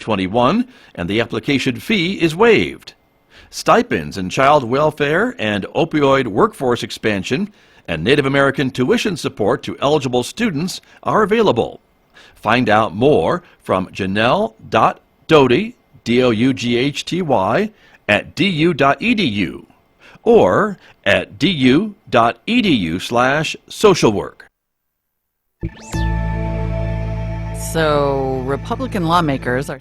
21, and the application fee is waived. Stipends in child welfare and opioid workforce expansion and Native American tuition support to eligible students are available. Find out more from Janelle.Doty, D-O-U-G-H-T-Y, at du.edu or at du.edu/socialwork. So, Republican lawmakers are...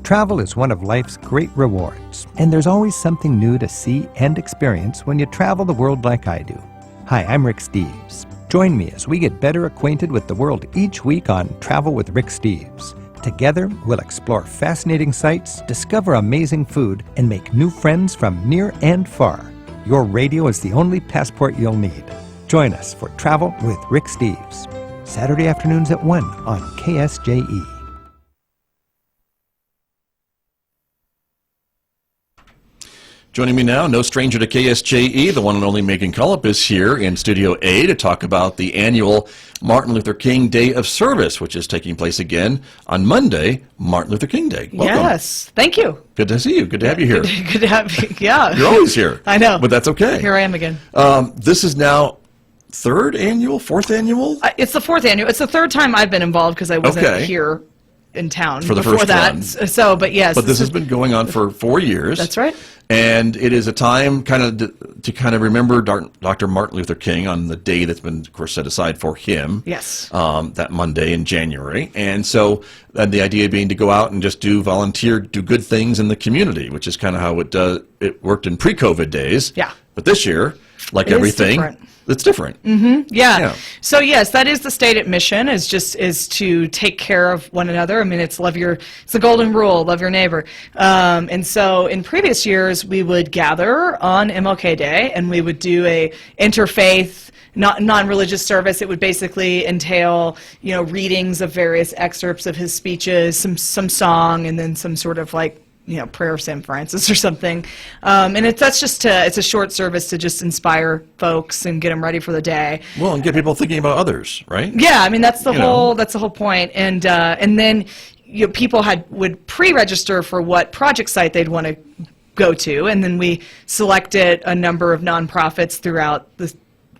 Travel is one of life's great rewards, and there's always something new to see and experience when you travel the world like I do. Hi, I'm Rick Steves. Join me as we get better acquainted with the world each week on Travel with Rick Steves. Together, we'll explore fascinating sights, discover amazing food, and make new friends from near and far. Your radio is the only passport you'll need. Join us for Travel with Rick Steves, Saturday afternoons at 1 on KSJE. Joining me now, no stranger to KSJE, the one and only Megan Cullip is here in Studio A to talk about the annual Martin Luther King Day of Service, which is taking place again on Monday, Martin Luther King Day. Welcome. Yes, thank you. Good to see you. Good to have you here. Good to have you. Yeah. You're always here. I know. But that's okay. Here I am again. This is now fourth annual? It's the fourth annual. It's the third time I've been involved because I wasn't here in town for the before first that. one. So, but yes. But this has been going on for 4 years. That's right. And it is a time to remember Dr. Martin Luther King on the day that's been, of course, set aside for him. Yes. That Monday in January. And so the idea being to go out and just do good things in the community, which is kind of how it worked in pre-COVID days. Yeah. But this year, like everything, it's different. Mm-hmm. Yeah. So yes, that is the stated mission, is to take care of one another. I mean, it's the golden rule, love your neighbor. And so in previous years, we would gather on MLK Day and we would do a interfaith, non-religious service. It would basically entail, readings of various excerpts of his speeches, some song, and then some sort of prayer of St. Francis or something. And it's a short service to just inspire folks and get them ready for the day. Well, and get people thinking about others, right? Yeah, I mean that's the whole point. And then people would pre-register for what project site they'd want to go to, and then we selected a number of nonprofits throughout the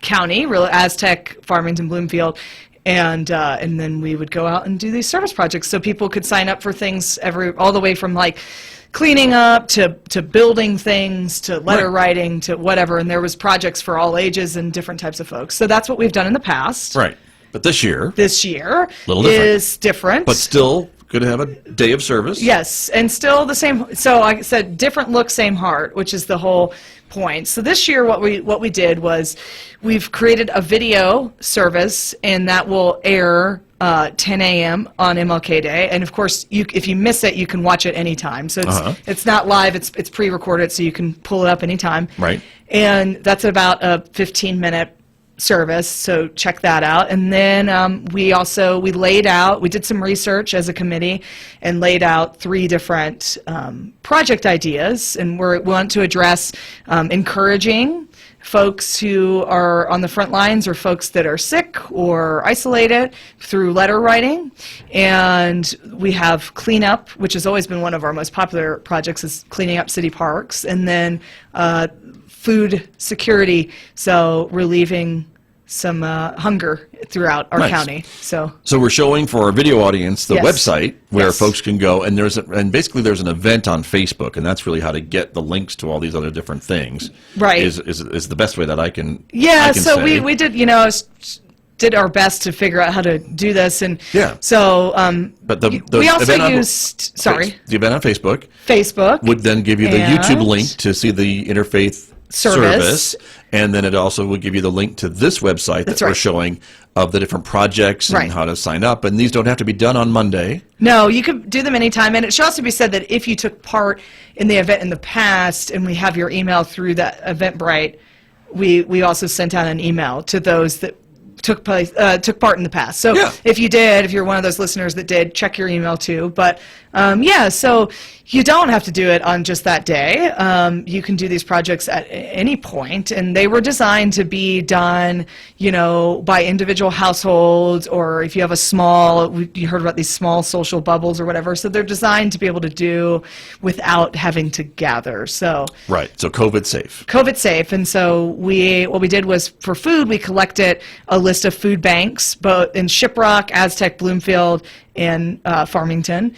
county, Aztec, Farmington, Bloomfield. And then we would go out and do these service projects, so people could sign up for things all the way from cleaning up to building things to letter writing to whatever. And there was projects for all ages and different types of folks. So that's what we've done in the past. Right. But this year is different. But still good to have a day of service. Yes, and still the same. So like I said, different look, same heart, which is the whole point. So this year what we did was we've created a video service, and that will air 10 a.m. on MLK Day. And of course, if you miss it, you can watch it anytime. So it's not live, it's pre-recorded, so you can pull it up anytime. Right. And that's about a 15-minute service, so check that out. And then we did some research as a committee and laid out 3 different project ideas, and we want to address encouraging folks who are on the front lines or folks that are sick or isolated through letter writing. And we have cleanup, which has always been one of our most popular projects, is cleaning up city parks. And then food security, so relieving some hunger throughout our county. So we're showing for our video audience the website where folks can go, and basically there's an event on Facebook, and that's really how to get the links to all these other different things. Right. Is the best way that I can. Yeah. So we did did our best to figure out how to do this, and so but we also used the event on Facebook. Facebook would then give you the YouTube link to see the interfaith service, and then it also will give you the link to this website that we're showing of the different projects and how to sign up. And these don't have to be done on Monday. No, you can do them anytime. And it should also be said that if you took part in the event in the past, and we have your email through that Eventbrite, we also sent out an email to those that took part in the past. So Yeah. if you're one of those listeners that did, check your email too. But so you don't have to do it on just that day. You can do these projects at any point, and they were designed to be done, by individual households, or if you have you heard about these small social bubbles or whatever. So they're designed to be able to do without having to gather. So Right. So COVID safe. COVID safe. And so what we did was, for food, we collected a list of food banks, both in Shiprock, Aztec, Bloomfield, and Farmington.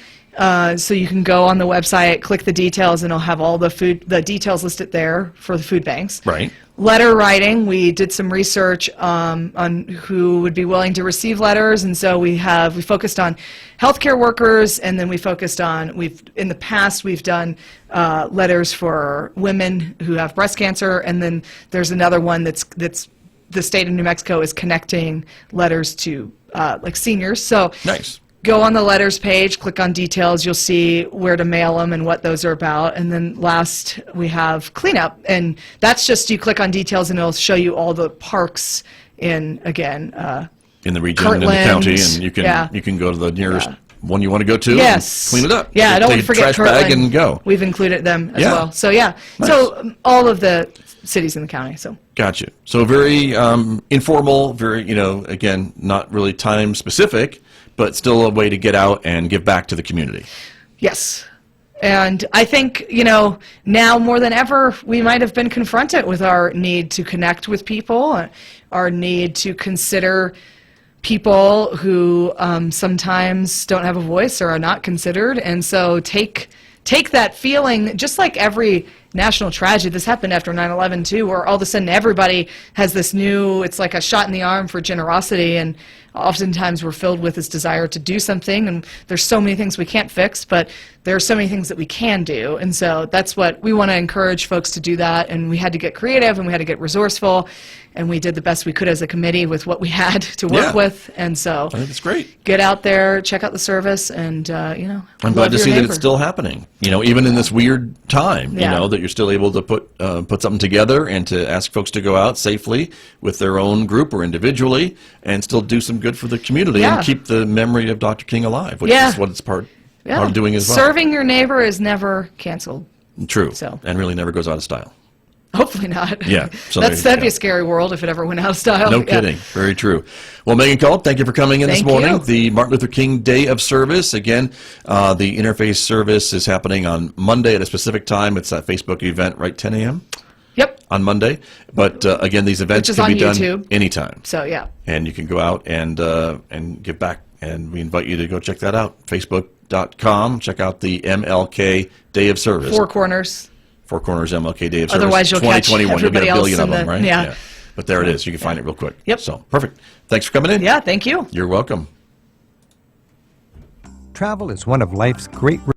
So you can go on the website, click the details, and it'll have all the details listed there for the food banks. Right. Letter writing, we did some research on who would be willing to receive letters, and so we focused on healthcare workers, and then in the past we've done letters for women who have breast cancer, and then there's another one that's the state of New Mexico is connecting letters to like seniors. So Nice. go on the letters page, click on details, you'll see where to mail them and what those are about. And then last, we have cleanup. And that's just, you click on details and it'll show you all the parks in the region and in the county, and you can go to the nearest one you want to go to Yes. and clean it up. Yeah, Take don't the forget trash Kirtland. bag and go. We've included them as Yeah. well. So yeah, Nice. so all of the cities in the county. So Gotcha. So very informal, very, again, not really time specific, but still a way to get out and give back to the community. yes. And I think, now more than ever, we might have been confronted with our need to connect with people, our need to consider people who sometimes don't have a voice or are not considered. And so take that feeling, just like every national tragedy. This happened after 9/11 too, where all of a sudden everybody has this it's like a shot in the arm for generosity, and oftentimes we're filled with this desire to do something, and there's so many things we can't fix, but there are so many things that we can do. And so that's what we want to encourage folks to do, that. And we had to get creative, and we had to get resourceful, and we did the best we could as a committee with what we had to work Yeah. with. And so I think it's great. get out there, check out the service, and I'm glad to see that it's still happening. Even in this weird time, Yeah. that you're still able to put something together and to ask folks to go out safely with their own group or individually and still do some good for the community Yeah. and keep the memory of Dr. King alive, which Yeah. is what it's part of doing as well. Serving your neighbor is never canceled. True. So. And really never goes out of style. Hopefully not. Yeah, so that'd be yeah. a scary world if it ever went out of style. No Yeah. kidding. Very true. Well, Megan Cullip, thank you for coming in this Thank morning. you. The Martin Luther King Day of Service. Again, the interfaith service is happening on Monday at a specific time. It's that Facebook event, right, 10 a.m. Yep. on Monday. But again, these events Which is can be on done YouTube. anytime. So yeah. And you can go out and give back. And we invite you to go check that out. Facebook.com. Check out the MLK Day of Service. Four Corners. Four Corners MLK Day of Service. Otherwise, you'll catch 2021. You'll get everybody a billion else of them, in the- right? yeah. But there it is. You can find it real quick. Yep. So, perfect. Thanks for coming in. Yeah. Thank you. You're welcome. Travel is one of life's great